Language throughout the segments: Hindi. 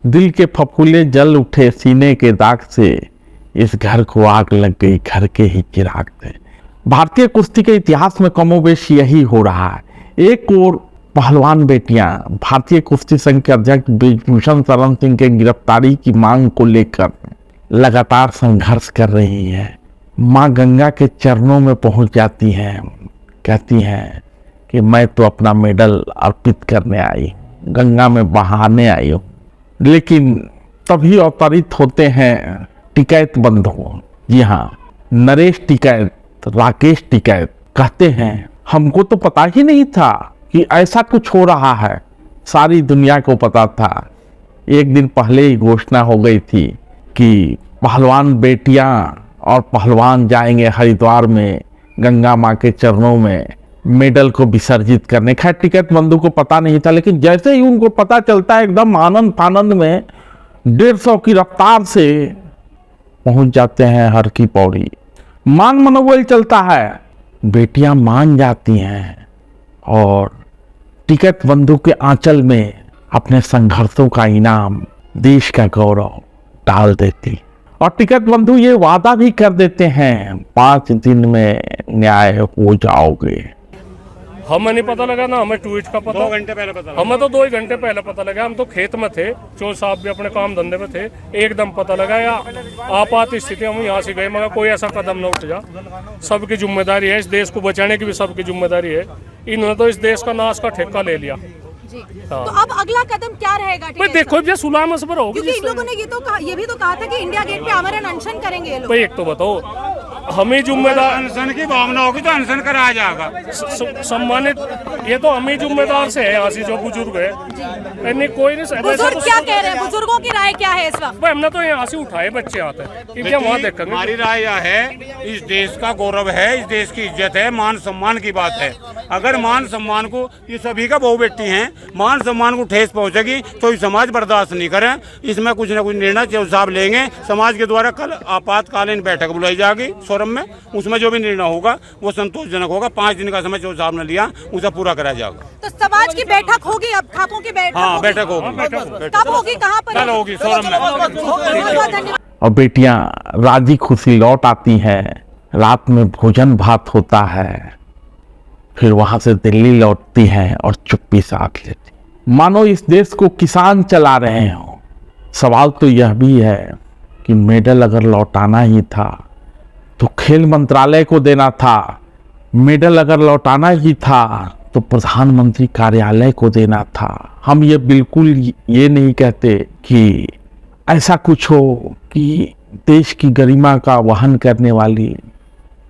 दिल के फफूले जल उठे सीने के दाग से, इस घर को आग लग गई घर के ही चिराग से। भारतीय कुश्ती के इतिहास में कमोबेश यही हो रहा है। एक और पहलवान बेटियां भारतीय कुश्ती संघ के अध्यक्ष ब्रिजभूषण शरण सिंह के गिरफ्तारी की मांग को लेकर लगातार संघर्ष कर रही हैं। मां गंगा के चरणों में पहुंच जाती हैं, कहती हैं कि मैं तो अपना मेडल अर्पित करने आई, गंगा में बहाने आई हूँ। लेकिन तभी अवतरित होते हैं टिकैत बंधु। जी हाँ, नरेश टिकैत, राकेश टिकैत कहते हैं हमको तो पता ही नहीं था कि ऐसा कुछ हो रहा है। सारी दुनिया को पता था। एक दिन पहले ही घोषणा हो गई थी कि पहलवान बेटियां और पहलवान जाएंगे हरिद्वार में गंगा माँ के चरणों में मेडल को विसर्जित करने। खैर टिकैत बंधु को पता नहीं था, लेकिन जैसे ही उनको पता चलता है एकदम आनंद फानंद में 150 की रफ्तार से पहुंच जाते हैं हर की पौड़ी। मान मनोबल चलता है, बेटियां मान जाती हैं और टिकैत बंधु के आंचल में अपने संघर्षों का इनाम, देश का गौरव डाल देती। और टिकैत बंधु ये वादा भी कर देते हैं 5 दिन में न्याय हो जाओगे। हमें नहीं पता लगा ना, हमें ट्वीट का पता 2 घंटे पहले पता लगा। हमें तो 2 ही घंटे पहले पता लगा। हम तो खेत में थे, चोर साहब भी अपने काम धंधे में थे, एकदम पता लगा। या आपात स्थिति हम यहाँ से गए, मगर कोई ऐसा कदम न उठ जा। सबकी जिम्मेदारी है, इस देश को बचाने की भी सबकी जिम्मेदारी है। इन्होंने तो इस देश का नाश का ठेका ले लिया। तो अब अगला कदम क्या रहेगा? देखो ये सुलह मशवरा होगी, क्योंकि इन लोगों ने ये भी तो कहा था कि इंडिया गेट पे आमरण अनशन करेंगे ये लोग। भाई एक तो बताओ, हम ही जिम्मेदार, अनशन की भावना होगी तो अनशन कराया जाएगा। सम्मानित, ये तो हम ही जिम्मेदार से है। यहाँ से जो बुजुर्ग है, कोई नहीं। बुजुर्ग क्या कह रहे हैं? बुजुर्गों की राय क्या है इस वक्त? हमने तो यहाँ से उठाए बच्चे आते हैं, वहाँ देखेंगे। हमारी राय यह है, इस देश का गौरव है, इस देश की इज्जत है, मान सम्मान की बात है। अगर मान सम्मान को, ये सभी का बहू बेटी हैं, मान सम्मान को ठेस पहुंचेगी तो ये समाज बर्दाश्त नहीं करे। इसमें कुछ न कुछ निर्णय चौधरी साहब लेंगे। समाज के द्वारा कल आपातकालीन बैठक बुलाई जाएगी सोरम में, उसमें जो भी निर्णय होगा वो संतोषजनक होगा। 5 दिन का समय चौधरी साहब ने लिया, उसे पूरा कराया जाएगा। तो समाज की बैठक होगी, अब खापों की बैठक? हाँ, बैठक होगी। कब होगी, कहाँ पर कल होगी? सोरम में। और बेटियां राजी खुशी लौट आती हैं। रात में भोजन भात होता है, फिर वहां से दिल्ली लौटती हैं और चुप्पी साध लेती, मानो इस देश को किसान चला रहे हों। सवाल तो यह भी है कि मेडल अगर लौटाना ही था तो खेल मंत्रालय को देना था। मेडल अगर लौटाना ही था तो प्रधानमंत्री कार्यालय को देना था। हम ये बिल्कुल ये नहीं कहते कि ऐसा कुछ हो कि देश की गरिमा का वहन करने वाली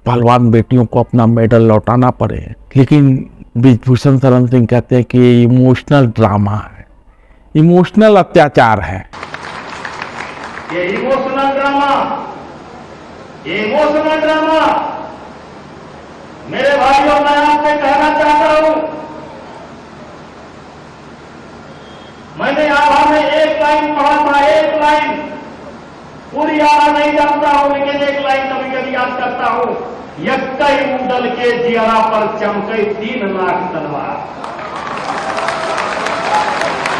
पहलवान बेटियों को अपना मेडल लौटाना पड़े, लेकिन ब्रिजभूषण शरण सिंह कहते हैं कि ये इमोशनल ड्रामा है, इमोशनल अत्याचार है। ये इमोशनल ड्रामा, इमोशनल ड्रामा। मेरे भाइयों, मैं आपसे कहना चाहता हूं, मैंने आभा में एक लाइन पढ़ा था, एक लाइन, पूरी आभा नहीं जानता हूं, लेकिन एक लाइन कभी कभी याद करता हूं। यक्कई मुदल के जियारा पर चमके 3 लाख तलवार।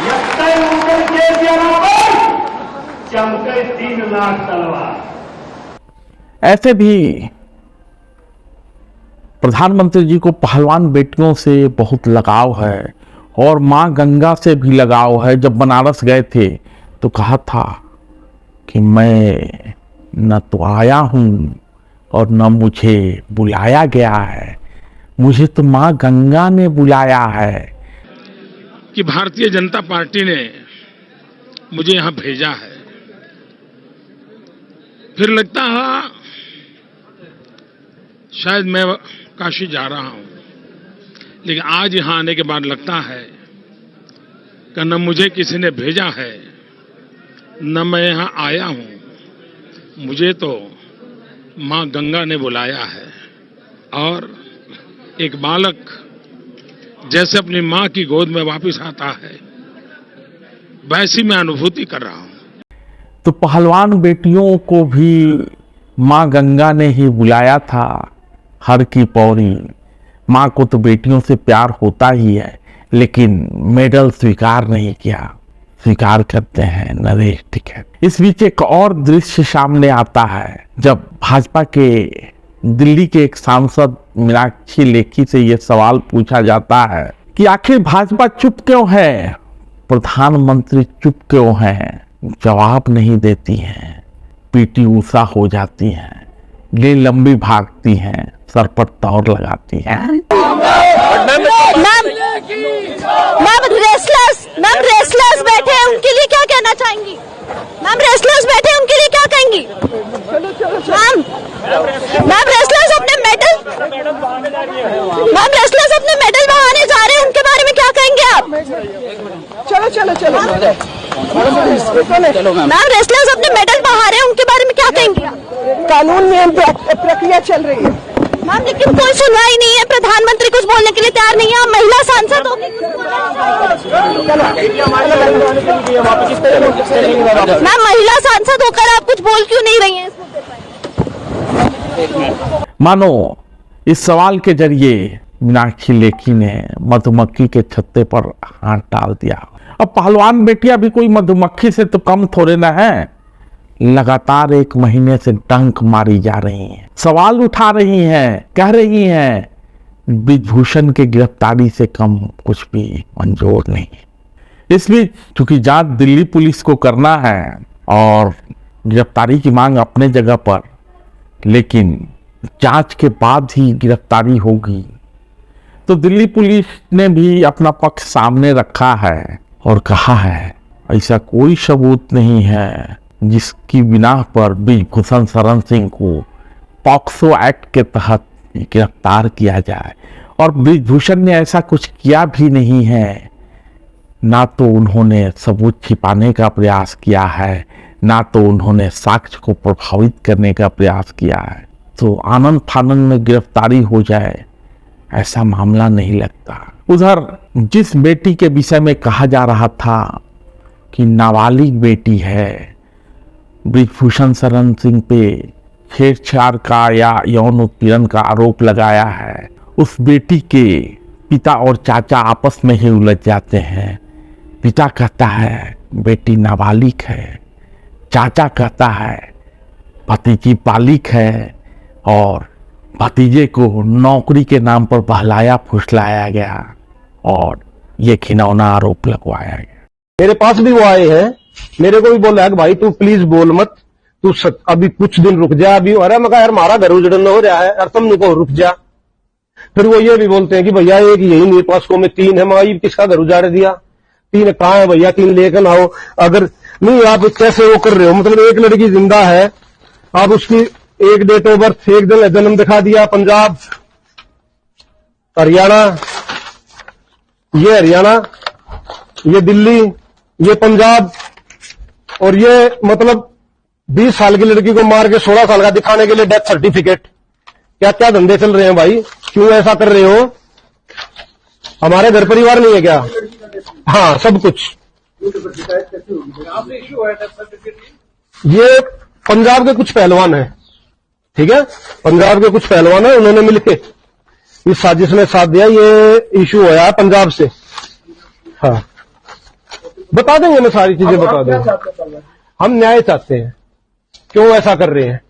यक्कई मुदल के जियारा पर चमके 3 लाख तलवार। ऐसे भी प्रधानमंत्री जी को पहलवान बेटियों से बहुत लगाव है और मां गंगा से भी लगाव है। जब बनारस गए थे तो कहा था कि मैं न तो आया हूं और न मुझे बुलाया गया है, मुझे तो मां गंगा ने बुलाया है। कि भारतीय जनता पार्टी ने मुझे यहां भेजा है। फिर लगता है शायद मैं काशी जा रहा हूं, लेकिन आज यहां आने के बाद लगता है कि न मुझे किसी ने भेजा है, न मैं यहां आया हूं, मुझे तो मां गंगा ने बुलाया है। और एक बालक जैसे अपनी मां की गोद में वापस आता है, वैसी मैं अनुभूति कर रहा हूं। तो पहलवान बेटियों को भी मां गंगा ने ही बुलाया था हर की पौड़ी। मां को तो बेटियों से प्यार होता ही है, लेकिन मेडल स्वीकार नहीं किया। स्वीकार करते हैं नरेश टिकैत। इस बीच एक और दृश्य सामने आता है जब भाजपा के दिल्ली के एक सांसद मीनाक्षी लेखी से यह सवाल पूछा जाता है कि आखिर भाजपा चुप क्यों है, प्रधानमंत्री चुप क्यों है। जवाब नहीं देती हैं, पीटी उषा हो जाती हैं, ले लंबी भागती हैं, सर पर तौर लगाती हैं। मैम रेसलर्स बैठे हैं, उनके लिए क्या कहना चाहेंगी? मैम रेसलर्स बैठे हैं, उनके लिए क्या कहेंगी? मैम रेसलर्स अपने मेडल बहाने जा रहे हैं, उनके बारे में क्या कहेंगे आप? चलो मैम रेसलर्स अपने मेडल बहा रहे हैं, उनके बारे में क्या कहेंगे? कानून में प्रक्रिया चल रही है मैम, लेकिन कोई सुनवाई नहीं है, प्रधानमंत्री कुछ बोलने के लिए तैयार नहीं है। आप महिला सांसद हो, मैम महिला सांसद होकर आप कुछ बोल क्यों नहीं रही हैं इस मुद्दे पर? मानो इस सवाल के जरिए मीनाक्षी लेखी ने मधुमक्खी के छत्ते पर हाथ डाल दिया। अब पहलवान बेटियां भी कोई मधुमक्खी से तो कम थोड़े ना है, लगातार 1 महीने से डंक मारी जा रही हैं, सवाल उठा रही हैं, कह रही हैं ब्रिजभूषण के गिरफ्तारी से कम कुछ भी मंजूर नहीं। इस बीच चूंकि जांच दिल्ली पुलिस को करना है और गिरफ्तारी की मांग अपने जगह पर, लेकिन जांच के बाद ही गिरफ्तारी होगी, तो दिल्ली पुलिस ने भी अपना पक्ष सामने रखा है और कहा है ऐसा कोई सबूत नहीं है जिसकी बिना पर ब्रिजभूषण शरण सिंह को पॉक्सो एक्ट के तहत गिरफ्तार किया जाए। और ब्रिजभूषण ने ऐसा कुछ किया भी नहीं है, ना तो उन्होंने सबूत छिपाने का प्रयास किया है, ना तो उन्होंने साक्ष्य को प्रभावित करने का प्रयास किया है। तो आनंद फानंद में गिरफ्तारी हो जाए ऐसा मामला नहीं लगता। उधर जिस बेटी के विषय में कहा जा रहा था कि नाबालिग बेटी है, ब्रिजभूषण शरण सिंह पे छेड़छाड़ का या यौन उत्पीड़न का आरोप लगाया है, उस बेटी के पिता और चाचा आपस में ही उलझ जाते हैं। पिता कहता है बेटी नाबालिग है, चाचा कहता है भतीजी बालिग है, और भतीजे को नौकरी के नाम पर बहलाया फुसलाया गया और ये घिनौना आरोप लगवाया गया। मेरे पास भी वो आए हैं, मेरे को भी बोला है कि भाई तू प्लीज बोल मत, तू अभी कुछ दिन रुक जा। अभी अरे मैं कहा यार हमारा घर उजड़न हो रहा है और तुम को रुक जा। फिर वो ये भी बोलते हैं कि भैया एक यही मेरे पास को में 3 है, मैं किसका घर उजाड़ दिया, 3 कहाँ है भैया, 3 लेकर आओ। अगर नहीं आप कैसे वो कर रहे हो, मतलब एक लड़की जिंदा है, आप उसकी एक डेट ऑफ बर्थ, एक दिन जन्म दिखा दिया, पंजाब, हरियाणा, ये हरियाणा, ये दिल्ली, ये पंजाब, और ये मतलब 20 साल की लड़की को मार के 16 साल का दिखाने के लिए डेथ सर्टिफिकेट। क्या क्या धंधे चल रहे हैं भाई, क्यों ऐसा कर रहे हो? हमारे घर परिवार नहीं है क्या? हाँ सब कुछ। ये पंजाब के कुछ पहलवान हैं, ठीक है, पंजाब के कुछ पहलवान हैं, उन्होंने मिलके इस साजिश में साथ दिया। ये इशू होया पंजाब से। हाँ बता देंगे, मैं सारी चीजें बता दूंगा। हम न्याय चाहते हैं। क्यों ऐसा कर रहे हैं?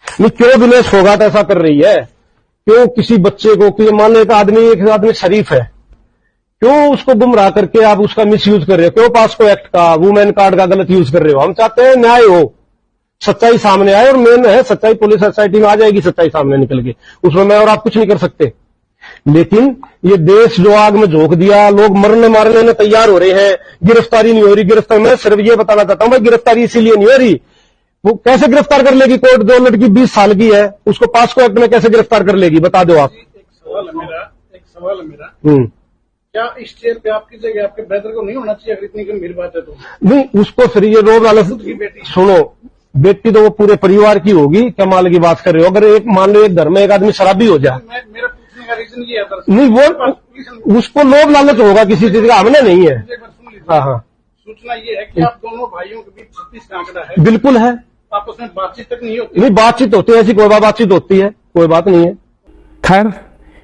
नहीं क्यों दिनेश फोगाट ऐसा कर रही है? क्यों किसी बच्चे को, कि मान लो एक आदमी शरीफ है, क्यों उसको गुमराह करके आप उसका मिसयूज कर रहे हो? क्यों पास्को एक्ट का, वुमेन कार्ड का गलत यूज कर रहे हो? हम चाहते हैं न्याय हो, सच्चाई सामने आए, और मेन है सच्चाई पुलिस सोसाइटी में आ जाएगी, सच्चाई सामने निकल के, उसमें मैं और आप कुछ नहीं कर सकते। लेकिन ये देश जो आग में झोंक दिया, लोग मरने मारने में तैयार हो रहे हैं, गिरफ्तारी नहीं हो रही। गिरफ्तारी, मैं सिर्फ ये बताना चाहता हूं भाई, गिरफ्तारी इसीलिए नहीं हो रही, वो कैसे गिरफ्तार कर लेगी कोर्ट? जो लड़की 20 साल की है उसको पास्को एक्ट में कैसे गिरफ्तार कर लेगी, बता दो आप। एक सवाल है मेरा क्या इस चेयर पे आपकी जगह आपके ब्रदर को नहीं होना चाहिए? अगर इतनी गंभीर बात है तो नहीं, उसको फिर ये रोज वाला सुनो, बेटी तो वो पूरे परिवार की होगी, कमाल की बात कर रहे हो। अगर एक मान लो एक घर में एक आदमी शराबी हो जाए, मेरा पूछने का रीजन ये है नहीं वो उसको लोभ लालच होगा किसी चीज का, हमने नहीं है। हाँ हाँ, सूचना ये है कि आप दोनों भाइयों के बीच 36 का आंकड़ा है। बिल्कुल है। आपस में बातचीत तक नहीं होती? नहीं बातचीत होती है, ऐसी कोई बातचीत होती है, कोई बात नहीं है। खैर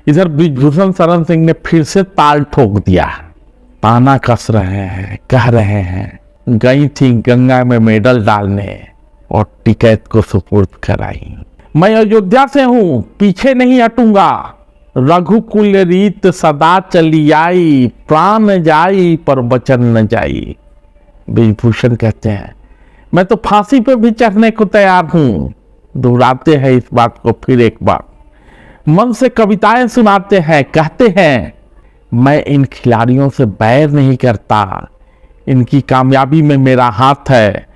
इधर ब्रिजभूषण शरण सिंह ने फिर से ताल ठोक दिया। ताना कस रहे हैं, कह रहे हैं गई थी गंगा में मेडल डालने और टिकैत को सुपुर्द कराई। मैं अयोध्या से हूं, पीछे नहीं हटूंगा। रघुकुल रीत सदा चली आई, प्राण जाई पर वचन न जाई। ब्रिजभूषण कहते हैं मैं तो फांसी पे भी चढ़ने को तैयार हूं। दोहराते हैं इस बात को फिर एक बार, मन से कविताएं सुनाते हैं, कहते हैं मैं इन खिलाड़ियों से बैर नहीं करता, इनकी कामयाबी में मेरा हाथ है।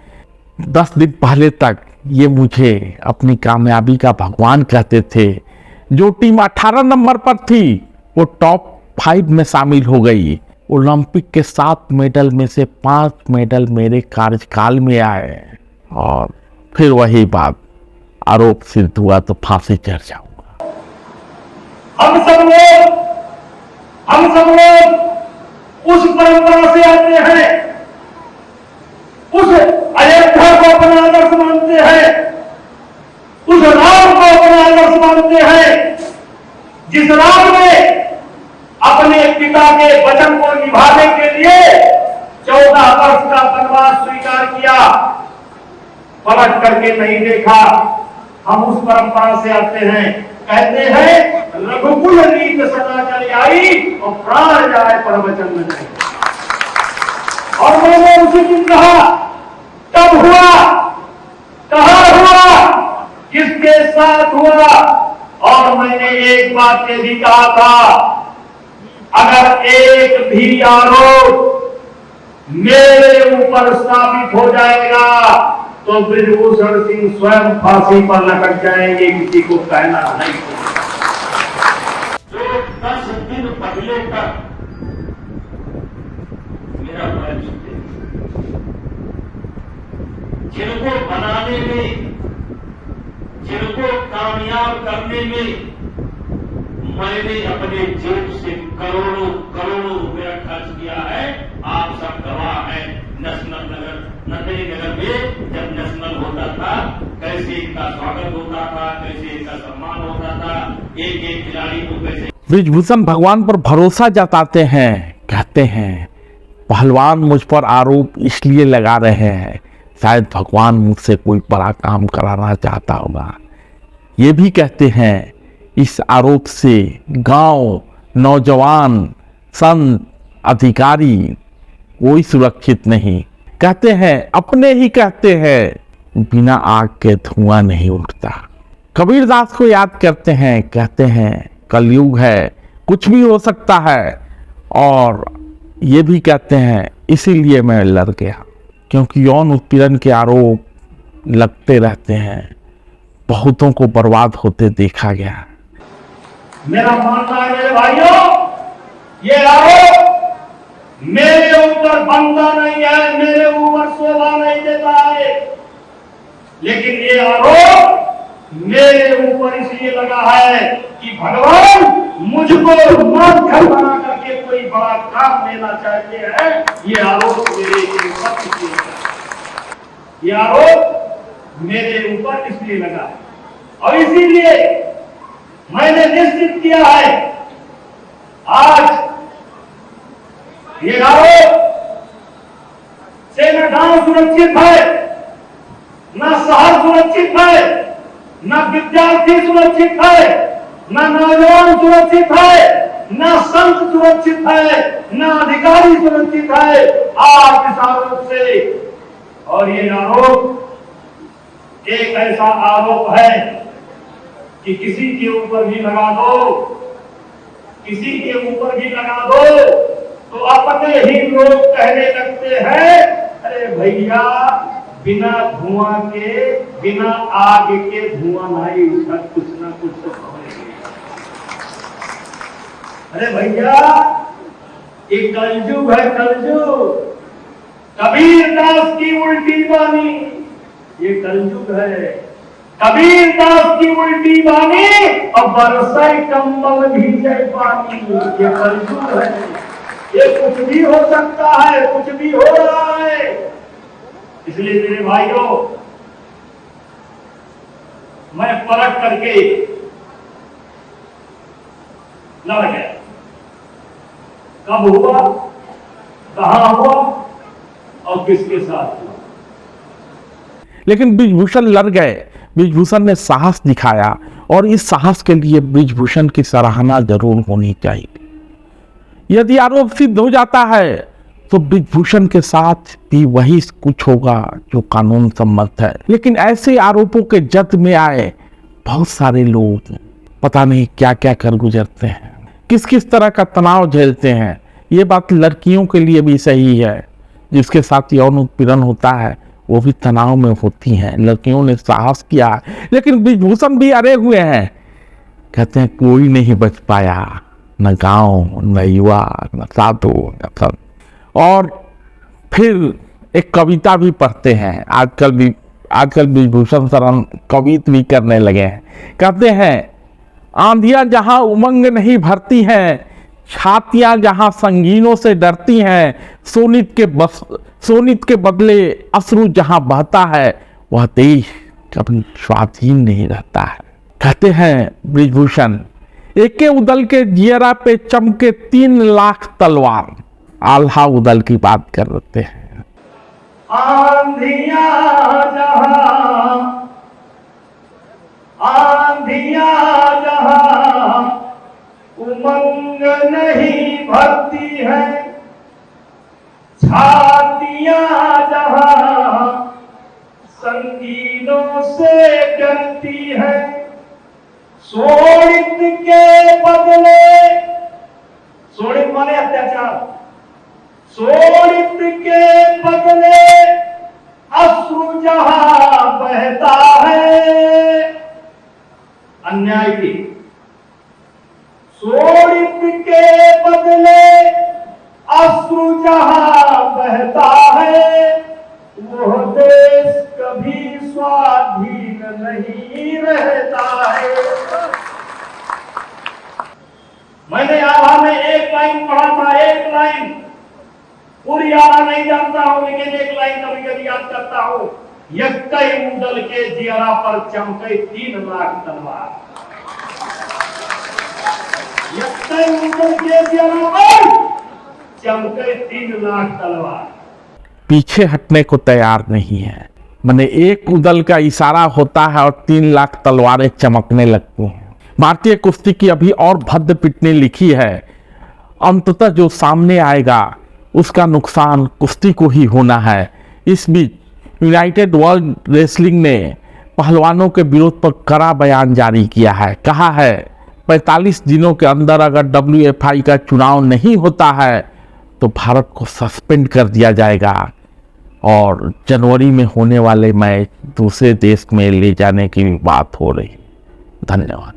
10 दिन पहले तक ये मुझे अपनी कामयाबी का भगवान कहते थे। जो टीम 18 नंबर पर थी वो टॉप 5 में शामिल हो गई। ओलंपिक के 7 मेडल में से 5 मेडल मेरे कार्यकाल में आए। और फिर वही बात, आरोप सिद्ध हुआ तो फांसी चढ़ जाऊंगा। हम सब लोग उस परंपरा से आते हैं, उस अयोध्या को अपना आदर्श मानते हैं, उस राम को अपना आदर्श मानते हैं, जिस राम ने अपने पिता के वचन को निभाने के लिए 14 वर्ष का वनवास स्वीकार किया, पलट करके नहीं देखा। हम उस परंपरा से आते हैं, कहते हैं रघुकुल रीत सदा चली आई और प्राण जाए पर वचन न जाए। और मैंने उसी दिन कहा, कब हुआ, कहां हुआ, किसके साथ हुआ। और मैंने एक बात ये भी कहा था, अगर एक भी आरोप मेरे ऊपर साबित हो जाएगा तो ब्रिजभूषण सिंह स्वयं फांसी पर लटक जाएंगे, किसी को कहना नहीं। जो 10 दिन पहले तक मेरा परिचय, जिनको बनाने में, जिनको कामयाब करने में मैंने अपने जेब से करोड़ों करोड़ों रुपया खर्च किया है, आप सब गवाह हैं। नेशनल नगर, नंदनी नगर में जब नेशनल होता था, कैसे इनका स्वागत होता था, कैसे इनका सम्मान होता था, एक एक खिलाड़ी को कैसे। ब्रिजभूषण भगवान पर भरोसा जताते हैं, कहते हैं पहलवान मुझ पर आरोप इसलिए लगा रहे हैं, शायद भगवान मुझसे कोई बड़ा काम कराना चाहता होगा। ये भी कहते हैं इस आरोप से गांव, नौजवान, संत, अधिकारी कोई सुरक्षित नहीं। कहते हैं, अपने ही कहते हैं, बिना आग के धुआं नहीं उठता। कबीरदास को याद करते हैं, कहते हैं कलयुग है, कुछ भी हो सकता है। और ये भी कहते हैं इसीलिए मैं लड़ गया, क्योंकि यौन उत्पीड़न के आरोप लगते रहते हैं, बहुतों को बर्बाद होते देखा गया। मेरा मानना है मेरे भाइयों, ये आरोप मेरे ऊपर बनता नहीं है, मेरे ऊपर शोभा नहीं देता है, लेकिन ये आरोप मेरे ऊपर इसलिए लगा है कि भगवान मुझको माध्यम बना करके कोई बड़ा काम देना चाहते हैं। ये आरोप मेरे ऊपर इसलिए लगा, ये आरोप मेरे ऊपर इसलिए लगा, और इसीलिए मैंने निश्चित किया है आज ये आरोप से न गांव सुरक्षित है, न शहर सुरक्षित है, न विद्यार्थी सुरक्षित है, न नौजवान सुरक्षित है, न संत सुरक्षित है, न अधिकारी सुरक्षित है आज इस आरोप से। और ये आरोप एक ऐसा आरोप है कि किसी के ऊपर भी लगा दो, किसी के ऊपर भी लगा दो तो अपने ही लोग कहने लगते हैं, अरे भैया बिना धुआं के, बिना आग के धुआं नहीं उठा, कुछ ना कुछ तो होगा। अरे भैया ये कलयुग है, कलयुग। कबीरदास की उल्टी बानी, ये कलयुग है। कबीरदास की उल्टी बानी और बरसाई कंबल भीजे पानी, ये कलयुग है। ये कुछ भी हो सकता है, कुछ भी हो रहा है। इसलिए मेरे भाइयों, मैं परख करके लड़ गया। कब हुआ, कहां हुआ और किसके साथ हुआ। लेकिन ब्रिजभूषण लड़ गए। ब्रिजभूषण ने साहस दिखाया और इस साहस के लिए ब्रिजभूषण की सराहना जरूर होनी चाहिए। यदि आरोप सिद्ध हो जाता है तो ब्रिजभूषण के साथ भी वही कुछ होगा जो कानून सम्मत है। लेकिन ऐसे आरोपों के जद में आए बहुत सारे लोग पता नहीं क्या क्या कर गुजरते हैं, किस किस तरह का तनाव झेलते हैं। ये बात लड़कियों के लिए भी सही है, जिसके साथ यौन उत्पीड़न होता है वो भी तनाव में होती हैं। लड़कियों ने साहस किया, लेकिन ब्रिजभूषण भी अड़े हुए हैं। कहते हैं कोई नहीं बच पाया, न गांव, न युवा, न साधु, न संत। और फिर एक कविता भी पढ़ते हैं। आजकल ब्रिजभूषण शरण कवित भी करने लगे हैं। कहते हैं आंधियां जहां उमंग नहीं भरती हैं, छातियां जहां संगीनों से डरती हैं, सोनित के बदले अश्रु जहां बहता है, वह देश कभी स्वाधीन नहीं रहता है। कहते हैं ब्रिजभूषण, एके उदल के जियरा पे चमके 3 लाख तलवार। आल्हा उदल की बात कर रहे हैं। आंधियां जहां उमंग नहीं भरती है, छातियां जहां संगीनों से डरती है, शोणित के बदले, शोणित माने अत्याचार, शोणित के बदले अश्रु जहां बहता है, अन्याय की, शोणित के बदले अश्रु जहां बहता है, वह देश कभी स्वाधीन नहीं रहता है। मैंने आभा में एक लाइन पढ़ा था, एक लाइन पूरी आभा नहीं जानता हूं, लेकिन एक लाइन कभी कभी याद करता हूं। यक्कई उदल के जियरा पर चमके 3 लाख तलवार। यक्कई उदल के जियरा पर चमके 3 लाख तलवार। पीछे हटने को तैयार नहीं है। माने एक उदल का इशारा होता है और 3 लाख तलवारें चमकने लगती हैं। भारतीय कुश्ती की अभी और भद्द पिटनी लिखी है। अंततः जो सामने आएगा उसका नुकसान कुश्ती को ही होना है। इस बीच यूनाइटेड वर्ल्ड रेसलिंग ने पहलवानों के विरोध पर कड़ा बयान जारी किया है। कहा है 45 दिनों के अंदर अगर WFI का चुनाव नहीं होता है तो भारत को सस्पेंड कर दिया जाएगा और जनवरी में होने वाले मैच दूसरे देश में ले जाने की भी बात हो रही। धन्यवाद।